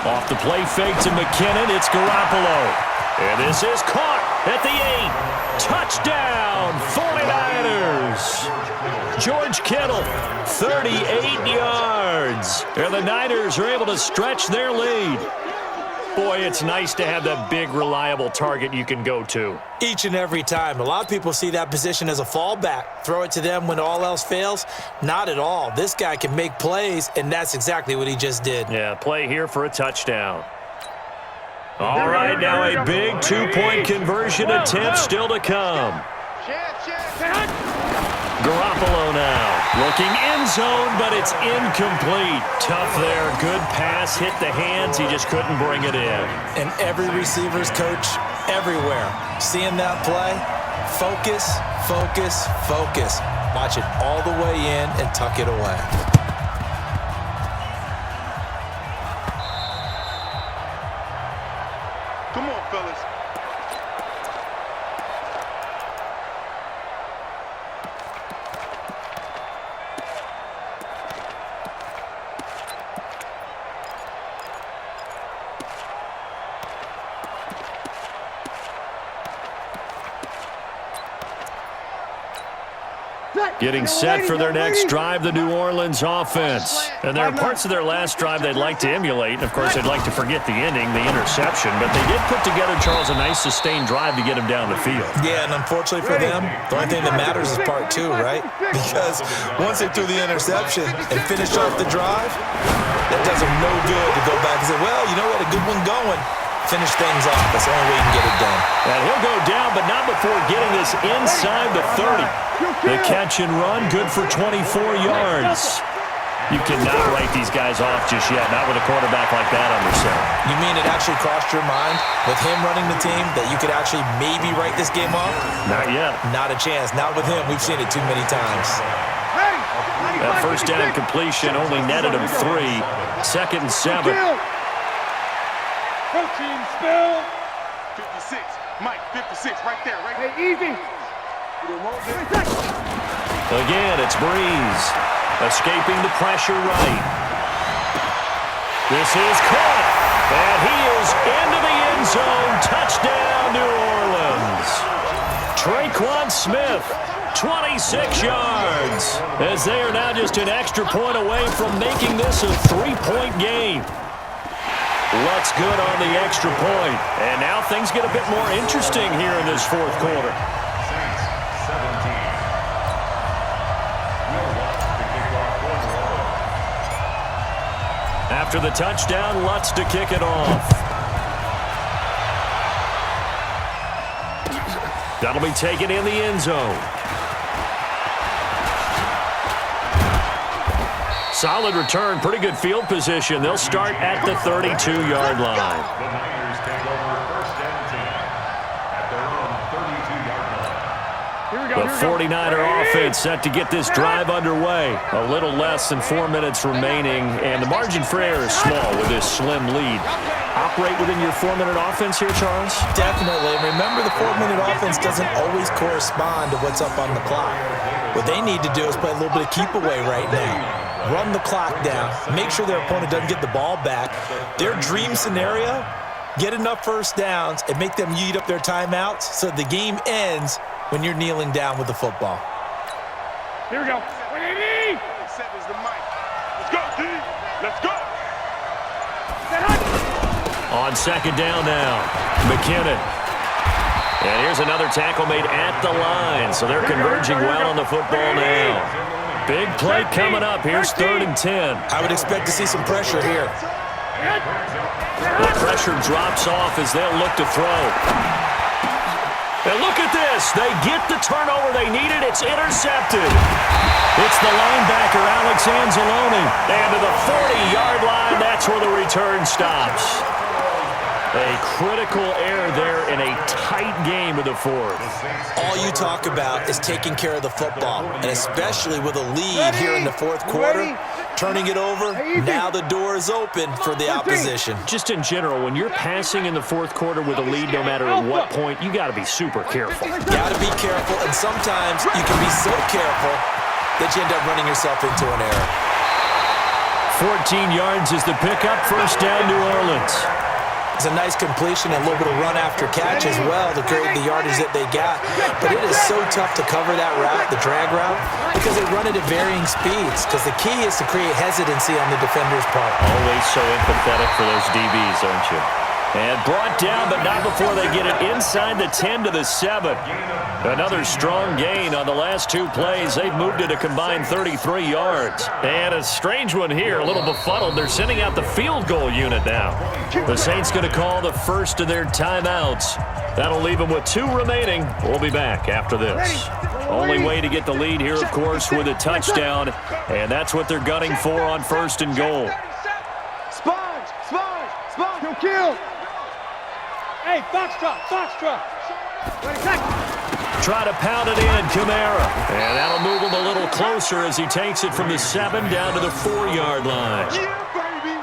Off the play fake to McKinnon, it's Garoppolo. And this is caught at the 8. Touchdown, 49ers. George Kittle, 38 yards. And the Niners are able to stretch their lead. Boy, it's nice to have that big, reliable target you can go to. Each and every time. A lot of people see that position as a fallback. Throw it to them when all else fails. Not at all. This guy can make plays, and that's exactly what he just did. Yeah, play here for a touchdown. All right, now a big two-point conversion attempt still to come. Garoppolo now, looking end zone, but it's incomplete. Tough there, good pass, hit the hands, he just couldn't bring it in. And every receiver's coach everywhere, seeing that play, focus, focus, focus. Watch it all the way in and tuck it away. Come on, fellas. Getting set for their next drive, the New Orleans offense. And there are parts of their last drive they'd like to emulate. Of course, they'd like to forget the ending, the interception. But they did put together, Charles, a nice sustained drive to get him down the field. Yeah, and unfortunately for them, the only thing that matters is part 2, right? Because once they threw the interception and finished off the drive, that does them no good to go back and say, well, you know what, a good one going. Finish things off. That's the only way you can get it done. And he'll go down, but not before getting this inside the 30. The catch and run, good for 24 yards. You cannot write these guys off just yet, not with a quarterback like that under center. You mean it actually crossed your mind with him running the team that you could actually maybe write this game off? Not yet. Not a chance. Not with him. We've seen it too many times. That first down completion only netted him 3. 2nd and 7. Protein spill. 56. Mike, 56. Right there. Right there. Hey, easy. Again, it's Breeze. Escaping the pressure right. This is caught. And he is into the end zone. Touchdown, New Orleans. Traquan Smith, 26 yards. As they are now just an extra point away from making this a 3-point game. Lutz good on the extra point. And now things get a bit more interesting here in this 4th quarter. After the touchdown, Lutz to kick it off. That'll be taken in the end zone. Solid return, pretty good field position. They'll start at the 32-yard line. The 49er offense set to get this drive underway. A little less than 4 minutes remaining, and the margin for error is small with this slim lead. Operate within your 4-minute offense here, Charles? Definitely. Remember, the 4-minute offense doesn't always correspond to what's up on the clock. What they need to do is play a little bit of keep away right now. Run the clock down. Make sure their opponent doesn't get the ball back. Their dream scenario, get enough first downs and make them eat up their timeouts so the game ends when you're kneeling down with the football. Here we go. Set is the mic. Let's go, D. Let's go. On 2nd down now, McKinnon. And here's another tackle made at the line, so they're converging well on the football now. Big play coming up. Here's 3rd and 10. I would expect to see some pressure here. The pressure drops off as they'll look to throw. And look at this. They get the turnover they needed. It's intercepted. It's the linebacker, Alex Anzalone. And to the 40-yard line, that's where the return stops. A critical error there in a tight game of the 4th. All you talk about is taking care of the football, and especially with a lead here in the 4th quarter, turning it over, now the door is open for the opposition. Just in general, when you're passing in the 4th quarter with a lead, no matter at what point, you got to be super careful. Got to be careful, and sometimes you can be so careful that you end up running yourself into an error. 14 yards is the pickup. First down, New Orleans. It's a nice completion and a little bit of run after catch as well to create the yardage that they got. But it is so tough to cover that route, the drag route, because they run it at varying speeds. Because the key is to create hesitancy on the defender's part. Always so empathetic for those DBs, aren't you? And brought down, but not before they get it inside the 10 to the 7. Another strong gain on the last two plays. They've moved it a combined 33 yards. And a strange one here, a little befuddled. They're sending out the field goal unit now. The Saints going to call the first of their timeouts. That'll leave them with 2 remaining. We'll be back after this. Only way to get the lead here, of course, with a touchdown. And that's what they're gunning for on 1st and goal. Sponge! Kill! Hey, foxtrot! Try to pound it in, Kamara. And that'll move him a little closer as he takes it from the 7 down to the 4-yard line. Yeah, baby!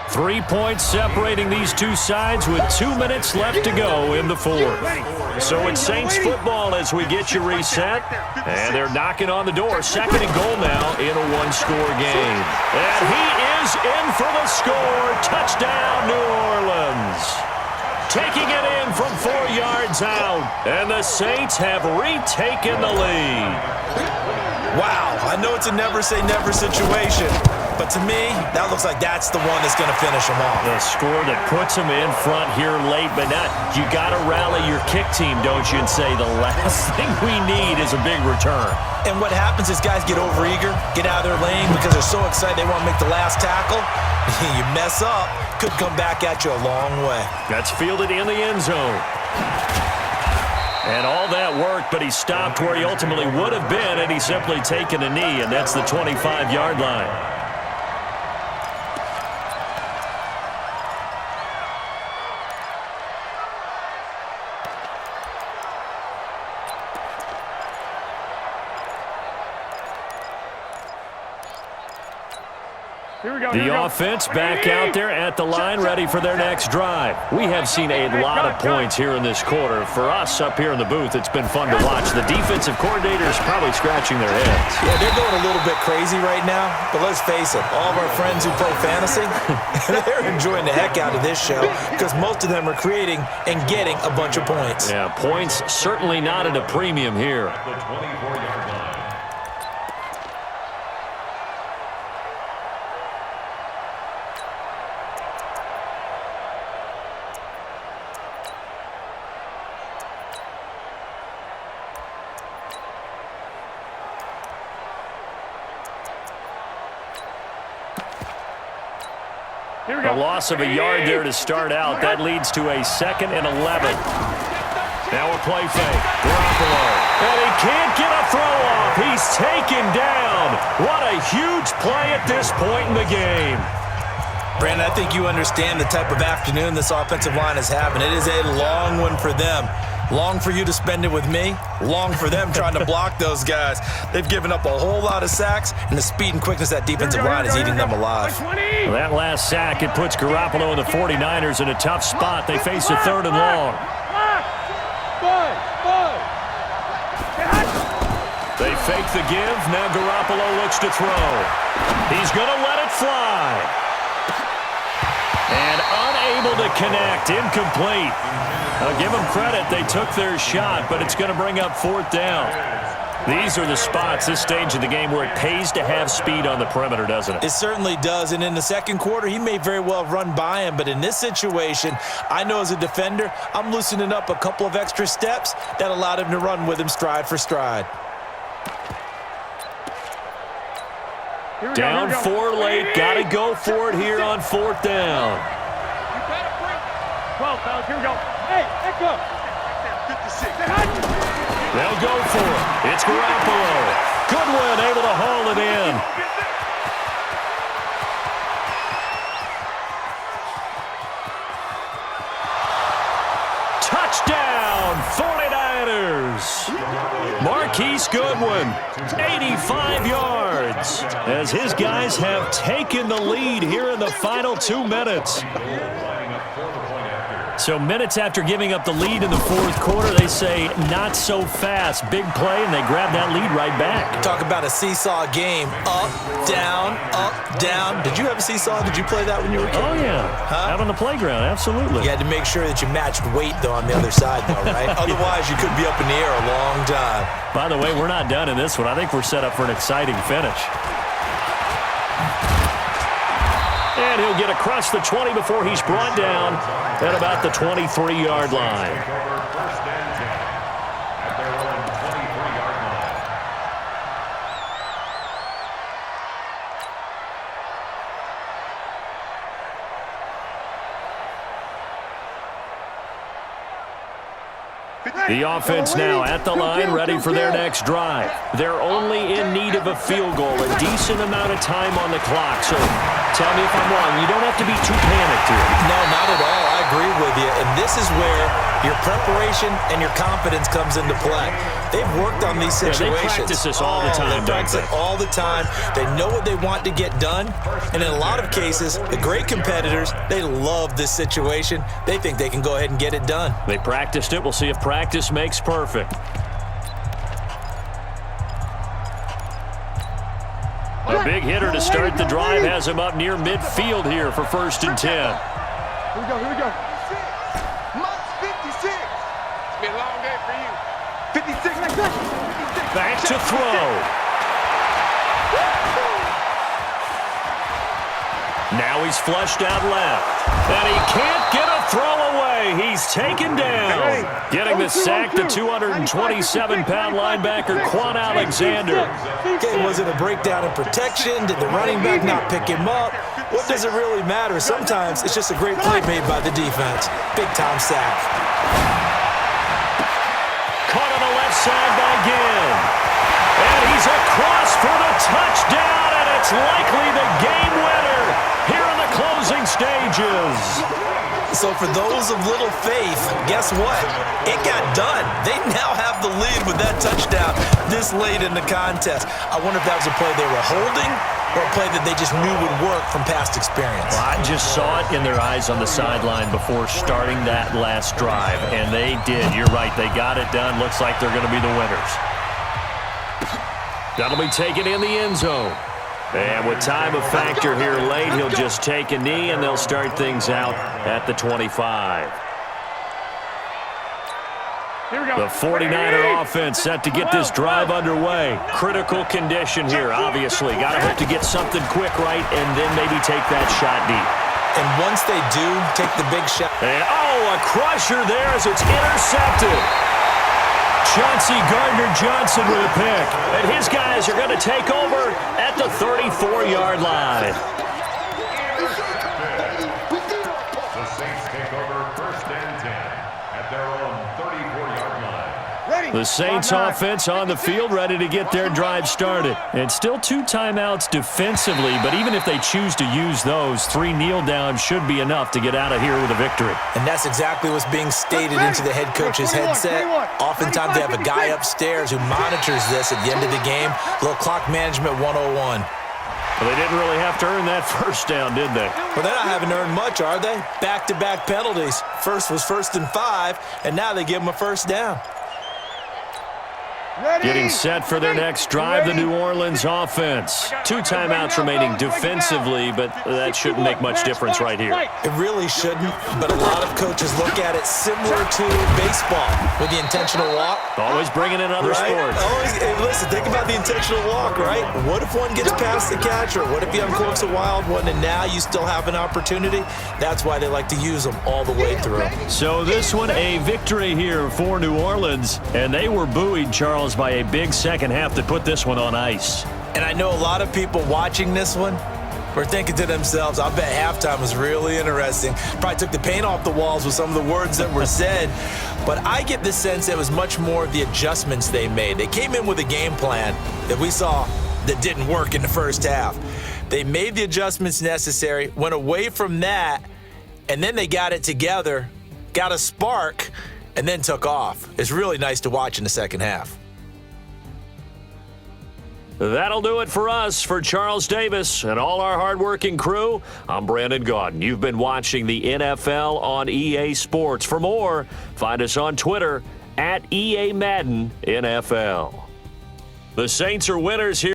3 points separating these two sides with 2 minutes left to go in the 4th. So it's Saints football as we get you reset. And they're knocking on the door. 2nd and goal now in a 1-score game. And he is in for the score. Touchdown, New Orleans. Taking it in from 4 yards out. And the Saints have retaken the lead. Wow, I know it's a never-say-never situation. But to me, that looks like that's the one that's going to finish them off. The score that puts them in front here late, but not. You got to rally your kick team, don't you, and say the last thing we need is a big return. And what happens is guys get overeager, get out of their lane because they're so excited they want to make the last tackle. You mess up, could come back at you a long way. That's fielded in the end zone. And all that worked, but he stopped where he ultimately would have been, and he's simply taken a knee, and that's the 25-yard line. The offense back out there at the line, ready for their next drive. We have seen a lot of points here in this quarter. For us up here in the booth, it's been fun to watch. The defensive coordinators probably scratching their heads. Yeah, they're going a little bit crazy right now, but let's face it, all of our friends who play fantasy, they're enjoying the heck out of this show because most of them are creating and getting a bunch of points. Yeah, points certainly not at a premium here. A loss of a yard there to start out. That leads to a 2nd and 11. Now a play fake. Garoppolo. And he can't get a throw off. He's taken down. What a huge play at this point in the game. Brandon, I think you understand the type of afternoon this offensive line is having. It is a long one for them. Long for you to spend it with me. Long for them trying to block those guys. They've given up a whole lot of sacks, and the speed and quickness of that defensive line is eating them alive. Well, that last sack, it puts Garoppolo and the 49ers in a tough spot. They face a 3rd and long. They fake the give. Now Garoppolo looks to throw. He's going to let it fly. And unable to connect. Incomplete. I'll give them credit. They took their shot, but it's going to bring up 4th down. These are the spots, this stage of the game, where it pays to have speed on the perimeter, doesn't it? It certainly does, and in the 2nd quarter, he may very well run by him, but in this situation, I know as a defender, I'm loosening up a couple of extra steps that allowed him to run with him stride for stride. Down 4 late, got to go for it here on 4th down. 12, fellas, here we go. Hey, echo. They'll go for it. It's Garoppolo. Goodwin able to haul it in. Touchdown, 49ers. Marquise Goodwin, 85 yards, as his guys have taken the lead here in the final 2 minutes. So minutes after giving up the lead in the fourth quarter, they say not so fast. Big play, and they grab that lead right back. Talk about a seesaw game. Up, down, up, down. Did you have a seesaw? Did you play that when you were a kid? Oh, yeah. Huh? Out on the playground, absolutely. You had to make sure that you matched weight, though, on the other side, though, right? Otherwise, you could be up in the air a long time. By the way, we're not done in this one. I think we're set up for an exciting finish. And he'll get across the 20 before he's brought down at about the 23-yard line. The offense now at the line, ready for their next drive. They're only in need of a field goal, a decent amount of time on the clock. So tell me if I'm wrong. You don't have to be too panicked here. No, not at all. I agree with you. And this is where your preparation and your confidence comes into play. They've worked on these situations. Yeah, they practice this all the time, They practice it all the time. They know what they want to get done. And in a lot of cases, the great competitors, they love this situation. They think they can go ahead and get it done. They practiced it. We'll see if practice makes perfect. A big hitter to start the drive has him up near midfield here for 1st and 10. Here we go, here we go. Must 56. It's been a long day for you. 56. Back to throw. Now he's flushed out left. And he can't get a throw away. He's taken down. Getting the sack, the 227-pound linebacker, Quan Alexander. Okay, was it a breakdown in protection? Did the running back not pick him up? What does it really matter? Sometimes it's just a great play made by the defense. Big-time sack. Caught on the left side by Ginn. And he's across for the touchdown, and it's likely the game winner here in the closing stages. So for those of little faith, guess what? It got done. They now have the lead with that touchdown this late in the contest. I wonder if that was a play they were holding or a play that they just knew would work from past experience. Well, I just saw it in their eyes on the sideline before starting that last drive, and they did. You're right. They got it done. Looks like they're going to be the winners. That'll be taken in the end zone. And with time a factor here late, he'll just take a knee, and they'll start things out at the 25. Here we go. The 49er offense set to get this drive underway. Critical condition here, obviously. Got to hope to get something quick right and then maybe take that shot deep. And once they do take the big shot. And, a crusher there as it's intercepted. Chauncey Gardner-Johnson with a pick. And his guys are going to take over at the 34-yard line. The Saints take over 1st and 10 at their own 34-yard line. The Saints offense on the field, ready to get their drive started. And still 2 timeouts defensively, but even if they choose to use those, 3 kneel downs should be enough to get out of here with a victory. And that's exactly what's being stated into the head coach's headset. Oftentimes they have a guy upstairs who monitors this at the end of the game. Little clock management 101. Well, they didn't really have to earn that first down, did they? Well, they're not having earned much, are they? Back-to-back penalties. First was 1st and 5, and now they give them a first down. Getting set for their next drive, the New Orleans offense. 2 timeouts remaining defensively, but that shouldn't make much difference right here. It really shouldn't, but a lot of coaches look at it similar to baseball with the intentional walk. Always bringing in other sports. Hey, listen, think about the intentional walk, right? What if one gets past the catcher? What if you uncorks a wild one and now you still have an opportunity? That's why they like to use them all the way through. So this one, a victory here for New Orleans, and they were buoyed, Charles, by a big second half that put this one on ice. And I know a lot of people watching this one were thinking to themselves, I bet halftime was really interesting. Probably took the paint off the walls with some of the words that were said. But I get the sense it was much more of the adjustments they made. They came in with a game plan that we saw that didn't work in the first half. They made the adjustments necessary, went away from that, and then they got it together, got a spark, and then took off. It's really nice to watch in the second half. That'll do it for us. For Charles Davis and all our hardworking crew, I'm Brandon Gaudin. You've been watching the NFL on EA Sports. For more, find us on Twitter @EA Madden NFL. The Saints are winners here.